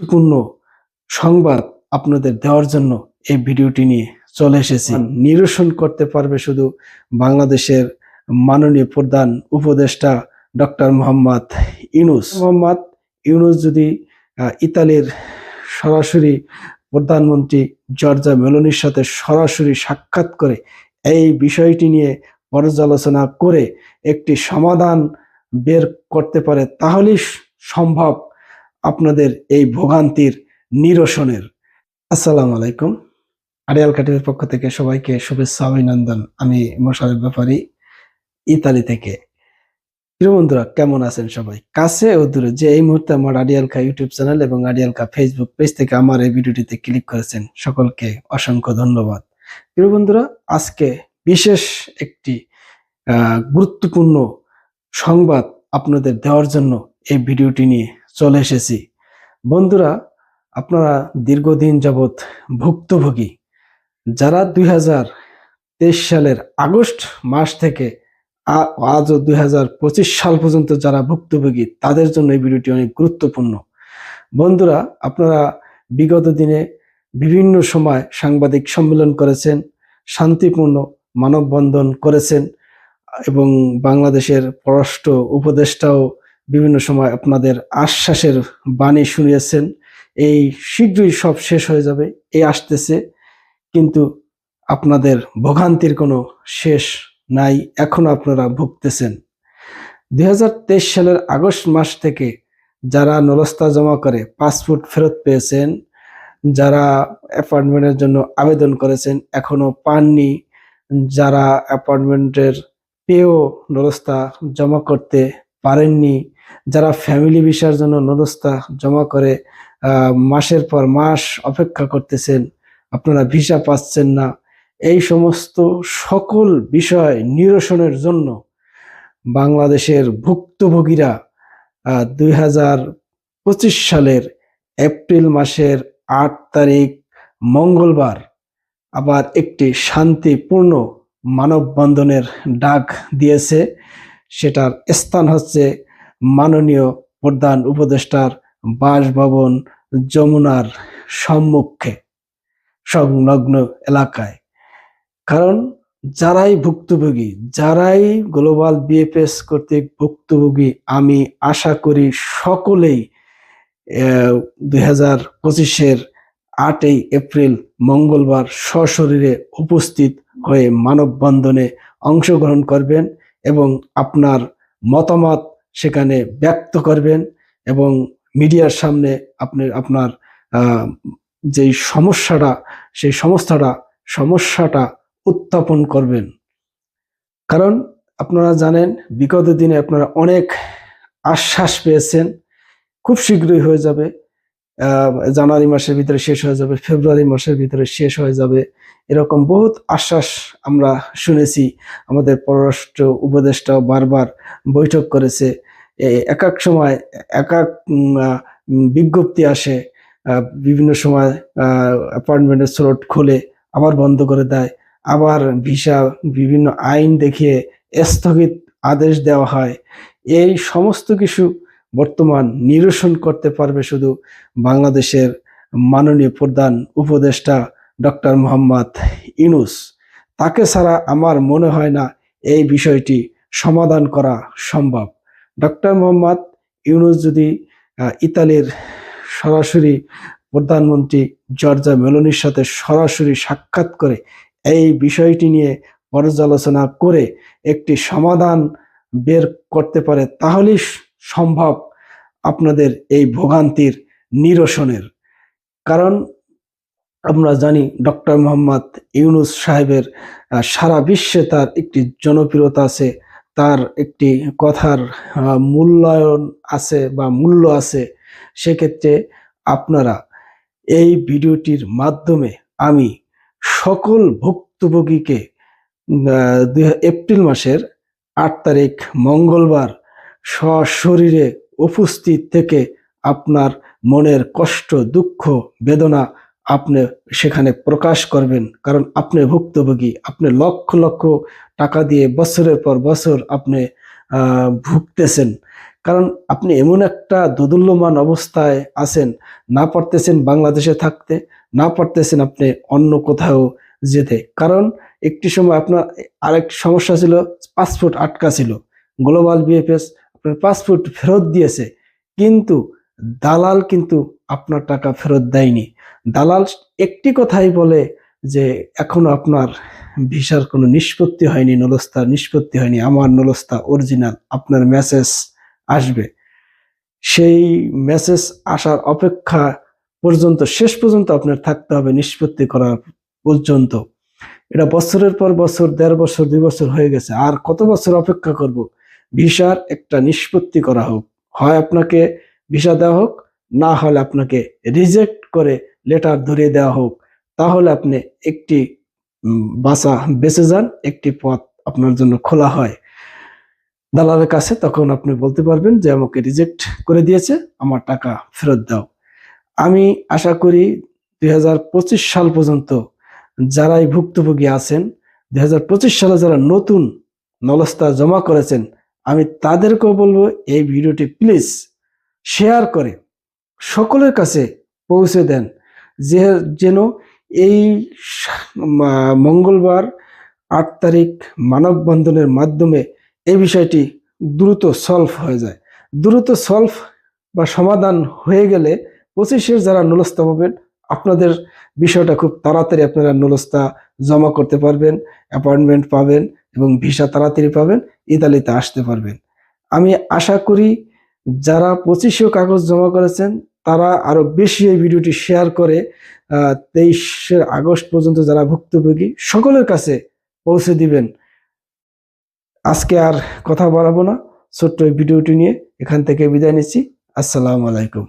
গুরুত্বপূর্ণ সংবাদ আপনাদের দেওয়ার জন্য এই ভিডিওটি নিয়ে চলে এসেছি। নিরসন করতে পারবে শুধু বাংলাদেশের মাননীয় প্রধান উপদেষ্টা ডক্টর মোহাম্মদ ইউনূস। মোহাম্মদ ইউনূস যদি ইতালির সরাসরি প্রধানমন্ত্রী জর্জা মেলোনির সাথে সরাসরি সাক্ষাৎ করে এই বিষয়টি নিয়ে পর্যালোচনা করে একটি সমাধান বের করতে পারে, তাহলেই সম্ভব আপনাদের এই ভোগান্তির নিরসনের। আসসালামু আলাইকুম। আড়িয়াল কাটিমের পক্ষ থেকে সবাইকে শুভেচ্ছা অভিনন্দন। আমি মোশাররফ ব্যাপারী, ইতালি থেকে। প্রিয় বন্ধুরা, কেমন আছেন সবাই? কাছে ও দূরে যে এই মুহূর্তে আমার আড়িয়াল খা ইউটিউব চ্যানেল এবং আড়িয়াল খা ফেসবুক পেজ থেকে আমার এই ভিডিওটিতে ক্লিক করেছেন, সকলকে অসংখ্য ধন্যবাদ। প্রিয় বন্ধুরা, আজকে বিশেষ একটি গুরুত্বপূর্ণ সংবাদ আপনাদের দেওয়ার জন্য এই ভিডিওটি নিয়ে চলে এসেছি। বন্ধুরা, আপনারা দীর্ঘদিন যাবৎ ভুক্তভোগী, যারা 2023 সালের আগস্ট মাস থেকে আজও 2025 সাল পর্যন্ত যারা ভুক্তভোগী, তাদের জন্য এই ভিডিওটি অনেক গুরুত্বপূর্ণ। বন্ধুরা, আপনারা বিগত দিনে বিভিন্ন সময় সাংবাদিক সম্মেলন করেছেন, শান্তিপূর্ণ মানববন্ধন করেছেন এবং বাংলাদেশের পররাষ্ট্র উপদেষ্টাও বিভিন্ন সময় আপনাদের আশ্বাসের বাণী শুনিয়েছেন। এই শীঘ্রই সব শেষ হয়ে যাবে, এই আসতেছে, কিন্তু আপনাদের ভোগান্তির কোনো শেষ নাই, এখনো আপনারা ভুগতেছেন। 2023 সালের আগস্ট মাস থেকে যারা নলস্তা জমা করে পাসপোর্ট ফেরত পেয়েছেন, যারা অ্যাপয়েন্টমেন্টের জন্য আবেদন করেছেন এখনো পাননি, যারা অ্যাপয়েন্টমেন্টের পেয়েও নলস্তা জমা করতে পারেননি, যারা ফ্যামিলি ভিসার জন্য নলস্তা জমা করে মাসের পর মাস অপেক্ষা করতেছেন, আপনারা ভিসা পাচ্ছেন না, এই সমস্ত সকল বিষয় নিরসনের জন্য বাংলাদেশের ভুক্তভোগীরা 2025 সালের এপ্রিল মাসের 8 তারিখ মঙ্গলবার আবার একটি শান্তিপূর্ণ মানববন্ধনের ডাক দিয়েছে। সেটার স্থান হচ্ছে মাননীয় প্রধান উপদেষ্টার বাসভবন যমুনার সম্মুখে সংলগ্ন এলাকায়। কারণ যারাই ভুক্তভোগী, যারাই গ্লোবাল বিএফএস কর্তৃক ভুক্তভোগী, আমি আশা করি সকলেই 2025-এর 8 এপ্রিল মঙ্গলবার সশরীরে উপস্থিত হয়ে মানববন্ধনে অংশগ্রহণ করবেন এবং আপনার মতামত সেখানে ব্যক্ত করবেন এবং মিডিয়ার সামনে আপনার যেই সমস্যাটা, সেই সমস্যাটা উত্থাপন করবেন। কারণ আপনারা জানেন, বিগত দিনে আপনারা অনেক আশ্বাস পেয়েছেন, খুব শীঘ্রই হয়ে যাবে, জানুয়ারি মাসের ভিতরে শেষ হয়ে যাবে, ফেব্রুয়ারি মাসের ভিতরে শেষ হয়ে যাবে, এরকম বহুত আশ্বাস আমরা শুনেছি। আমাদের পররাষ্ট্র উপদেষ্টা বারবার বৈঠক করেছে। এক এক সময় এক এক বিজ্ঞপ্তি আসে, বিভিন্ন সময় অ্যাপয়েন্টমেন্টের স্লট খোলে আবার বন্ধ করে দেয়, আবার ভিসা বিভিন্ন আইন দেখিয়ে স্থগিত আদেশ দেওয়া হয়। এই সমস্ত কিছু বর্তমান নিরসন করতে পারবে শুধু বাংলাদেশের মাননীয় প্রধান উপদেষ্টা ডক্টর মোহাম্মদ ইউনূস। তাকে ছাড়া আমার মনে হয় না এই বিষয়টি সমাধান করা সম্ভব। ডক্টর মোহাম্মদ ইউনূস যদি ইতালির সরাসরি প্রধানমন্ত্রী জর্জা মেলোনির সাথে সরাসরি সাক্ষাৎ করে এই বিষয়টি নিয়ে পর্যালোচনা করে একটি সমাধান বের করতে পারে, তাহলেই সম্ভব আপনাদের এই ভোগান্তির নিরসনের। কারণ আমরা জানি ডক্টর মোহাম্মদ ইউনূস সাহেবের সারা বিশ্বে তার একটি জনপ্রিয়তা আছে, তার একটি কথার মূল্যায়ন আছে বা মূল্য আছে। সেক্ষেত্রে আপনারা এই ভিডিওটির মাধ্যমে আমি সকল ভুক্তভোগীকে এপ্রিল মাসের 8 তারিখ মঙ্গলবার সশরীরে উপস্থিত থেকে আপনার মনের কষ্ট, দুঃখ, বেদনা আপনি সেখানে প্রকাশ করবেন। কারণ আপনি ভুক্তভোগী, আপনি লক্ষ লক্ষ টাকা দিয়ে বছরের পর বছর আপনি ভুগতেছেন, কারণ আপনি এমন একটা দোদুল্যমান অবস্থায় আছেন, না পারতেছেন বাংলাদেশে থাকতে, না পারতেছেন আপনি অন্য কোথাও যেতে। কারণ একটি সময় আপনার আরেক সমস্যা ছিল, পাসপোর্ট আটকা ছিল। গ্লোবাল বিএফএস আপনার পাসপোর্ট ফেরত দিয়েছে, কিন্তু দালাল কিন্তু আপনার টাকা ফেরত দেয়নি। দালাল একটি কথাই বলে যে এখনো আপনার ভিসার কোনো নিষ্পত্তি হয়নি, নলস্তা নিষ্পত্তি হয়নি, আমার নলস্তা অরিজিনাল, আপনার মেসেজ আসবে। সেই মেসেজ আসার অপেক্ষা পর্যন্ত, শেষ পর্যন্ত আপনার থাকতে হবে নিষ্পত্তি করার পর্যন্ত। এটা বছরের পর বছর, 1.5 বছর 2 বছর হয়ে গেছে, আর কত বছর অপেক্ষা করব? ভিসার একটা নিষ্পত্তি করা হোক, হয় আপনাকে ভিসা দেওয়া হোক, না হলে আপনাকে রিজেক্ট করে লেটার ধরিয়ে দেওয়া হোক। তাহলে আপনি একটি বাঁচা বেঁচে যান, একটি পথ আপনার জন্য খোলা হয় দালালের কাছে। তখন আপনি বলতে পারবেন যে আমাকে রিজেক্ট করে দিয়েছে, আমার টাকা ফেরত দাও। আমি আশা করি 2025 সাল পর্যন্ত যারাই ভুক্তভোগী আছেন, 2025 সালে যারা নতুন নলস্তা জমা করেছেন, আমি তাদেরকেও বলবো এই ভিডিওটি প্লিজ শেয়ার করে সকলের কাছে পৌঁছে দেন, যে যেন এই মঙ্গলবার 8 তারিখ মানববন্ধনের মাধ্যমে এই বিষয়টি দ্রুত সলভ হয়ে যায়। দ্রুত সলভ বা সমাধান হয়ে গেলে 25-এর যারা নুলস্তা পাবেন, আপনাদের বিষয়টা খুব তাড়াতাড়ি আপনারা নুলস্তা জমা করতে পারবেন, অ্যাপয়েন্টমেন্ট পাবেন এবং ভিসা তাড়াতাড়ি পাবেন, ইতালিতে আসতে পারবেন। আমি আশা করি যারা 25-এও কাগজ জমা করেছেন তারা আরো বেশি এই ভিডিওটি শেয়ার করে 23 আগস্ট পর্যন্ত যারা ভুক্তভোগী সকলের কাছে পৌঁছে দিবেন। আজকে আর কথা বাড়াবো না, ছোট্ট এই ভিডিওটি নিয়ে এখান থেকে বিদায় নিচ্ছি। আসসালামু আলাইকুম।